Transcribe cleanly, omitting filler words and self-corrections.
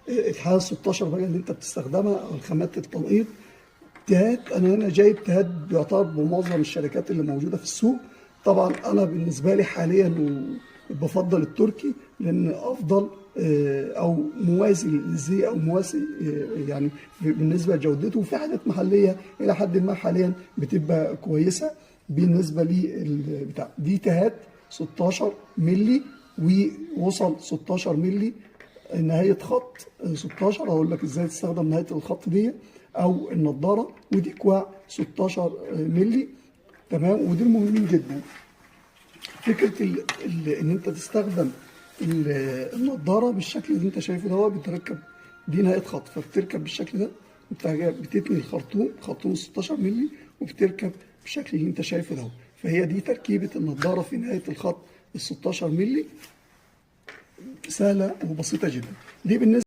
الحاله 16 بقى اللي انت بتستخدمها او خامات التنقيط. تهات، انا هنا جايب تهات بيعتبر بمعظم الشركات اللي موجوده في السوق. طبعا انا بالنسبه لي حاليا بفضل التركي لان افضل او موازي للزي او موازي يعني بالنسبه لجودته، وفي حاجات محليه الى حد ما حاليا بتبقى كويسه بالنسبه لي. بتاع دي تهات 16 مللي ووصل 16 مللي نهايه خط 16. اقول لك ازاي تستخدم نهايه الخط دي او النضاره. ودي كواع 16 مللي. تمام. ودي مهمين جدا. فكره ان انت تستخدم النضاره بالشكل اللي انت شايفه ده، بتركب دي نهايه خط فبتركب بالشكل ده، بتتني خرطوم 16 مللي وبتركب بالشكل اللي انت شايفه ده. فهي دي تركيبه النضاره في نهايه الخط ال 16 مللي، سهله وبسيطه جدا. دي بالنسبه